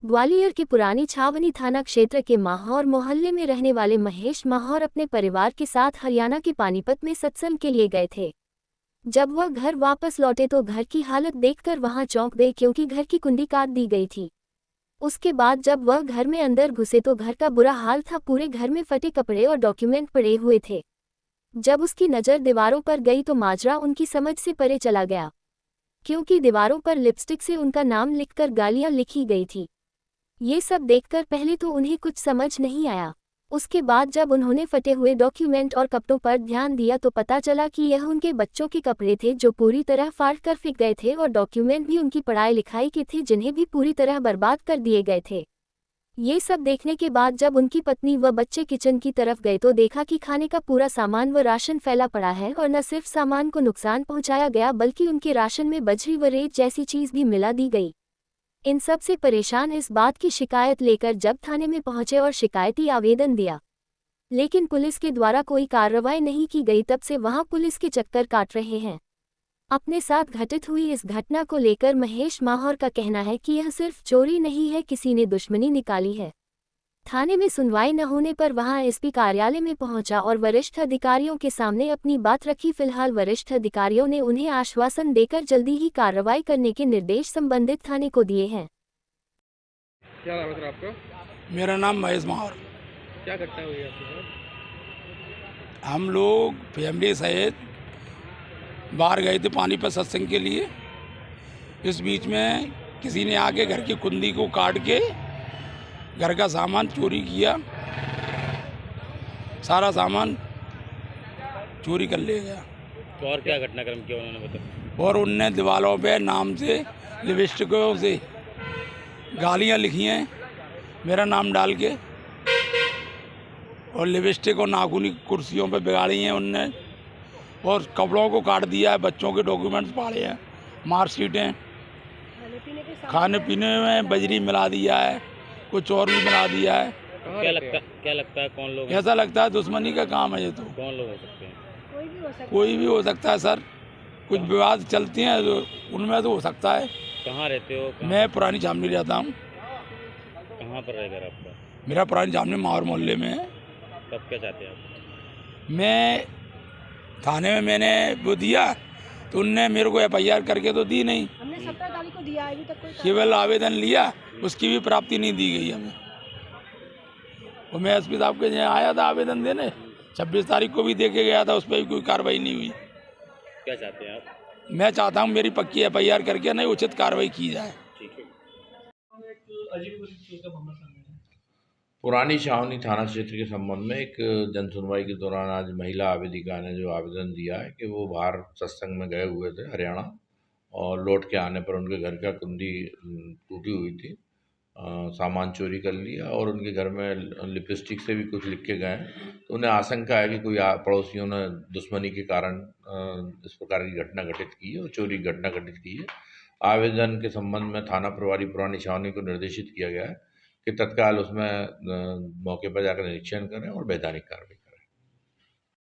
ग्वालियर के पुरानी छावनी थाना क्षेत्र के माहौर मोहल्ले में रहने वाले महेश माहौर अपने परिवार के साथ हरियाणा के पानीपत में सत्संग के लिए गए थे। जब वह घर वापस लौटे तो घर की हालत देखकर वहां चौंक गए, क्योंकि घर की कुंडी काट दी गई थी। उसके बाद जब वह घर में अंदर घुसे तो घर का बुरा हाल था। पूरे घर में फटे कपड़े और डॉक्यूमेंट पड़े हुए थे। जब उसकी नज़र दीवारों पर गई तो माजरा उनकी समझ से परे चला गया, क्योंकि दीवारों पर लिपस्टिक से उनका नाम लिखकर गालियां लिखी गई थी। ये सब देखकर पहले तो उन्हें कुछ समझ नहीं आया। उसके बाद जब उन्होंने फटे हुए डॉक्यूमेंट और कपड़ों पर ध्यान दिया तो पता चला कि यह उनके बच्चों के कपड़े थे, जो पूरी तरह फाड़ कर फेंक गए थे, और डॉक्यूमेंट भी उनकी पढ़ाई लिखाई के थे, जिन्हें भी पूरी तरह बर्बाद कर दिए गए थे। ये सब देखने के बाद जब उनकी पत्नी व बच्चे किचन की तरफ गए तो देखा कि खाने का पूरा सामान व राशन फैला पड़ा है, और न सिर्फ सामान को नुकसान पहुंचाया गया बल्कि उनके राशन में बजरी व रेत जैसी चीज भी मिला दी गई। इन सब से परेशान इस बात की शिकायत लेकर जब थाने में पहुंचे और शिकायती आवेदन दिया, लेकिन पुलिस के द्वारा कोई कार्रवाई नहीं की गई। तब से वहां पुलिस के चक्कर काट रहे हैं। अपने साथ घटित हुई इस घटना को लेकर महेश माहौर का कहना है कि यह सिर्फ चोरी नहीं है, किसी ने दुश्मनी निकाली है। थाने में सुनवाई न होने पर वहां एसपी कार्यालय में पहुंचा और वरिष्ठ अधिकारियों के सामने अपनी बात रखी। फिलहाल वरिष्ठ अधिकारियों ने उन्हें आश्वासन देकर जल्दी ही कार्रवाई करने के निर्देश संबंधित थाने को दिए हैं। क्या नाम है सर आपका? मेरा नाम महेश माहौर। क्या घटना हुई है आपके साथ? हम लोग फैमिली सहित बाहर गए थे पानीपत सत्संग के लिए। इस बीच में किसी ने आके घर की कुंडी को काट के घर का सामान चोरी किया। सारा सामान चोरी कर ले गया। तो और क्या घटनाक्रम किया उन्होंने बताया? और उनने दीवारों पे नाम से लिपस्टिकों से गालियाँ लिखी हैं, मेरा नाम डाल के, और लिपस्टिक और नाखूनी कुर्सियों पे बिगाड़ी हैं उनने, और कपड़ों को काट दिया है, बच्चों के डॉक्यूमेंट्स फाड़े हैं, मार्कशीटें, खाने पीने में बजरी मिला दिया है, कुछ और भी मिला दिया है। क्या लगता है कौन लोग हैं? ऐसा लगता है दुश्मनी का काम है ये तो। कौन लोग हो सकते हैं? कोई भी हो सकता है सर, कुछ विवाद चलती हैं तो उनमें तो हो सकता है। कहाँ रहते हो? मैं पुरानी जामनी रहता हूँ। कहाँ पर रहेगा आपका? मेरा पुरानी जामनी माहौर मोहल्ले में है। तब क्या चाहते हैं आप? मैं थाने में मैंने वो दिया तो उनने मेरे को FIR करके तो दी नहीं। हमने 17 तारीख को दिया, अभी तक कोई केवल आवेदन लिया, उसकी भी प्राप्ति नहीं दी गई हमें। और मैं SP साहब के यहाँ आया था आवेदन देने, 26 तारीख को भी दे के गया था, उस पर भी कोई कार्रवाई नहीं हुई। क्या चाहते हैं आप? मैं चाहता हूँ मेरी पक्की FIR करके नहीं उचित कार्रवाई की जाए। ठीक है। पुरानी छावनी थाना क्षेत्र के संबंध में एक जन सुनवाई के दौरान आज महिला आवेदिका ने जो आवेदन दिया है कि वो बाहर सत्संग में गए हुए थे हरियाणा, और लौट के आने पर उनके घर का कुंडी टूटी हुई थी, सामान चोरी कर लिया, और उनके घर में लिपस्टिक से भी कुछ लिख के गए। तो उन्हें आशंका है कि कोई पड़ोसियों ने दुश्मनी के कारण इस प्रकार की घटना घटित की है और चोरी की घटना घटित की है। आवेदन के संबंध में थाना प्रभारी पुरानी छावनी को निर्देशित किया गया है कि तत्काल उसमें मौके पर जाकर निरीक्षण करें और वैधानिक कार्रवाई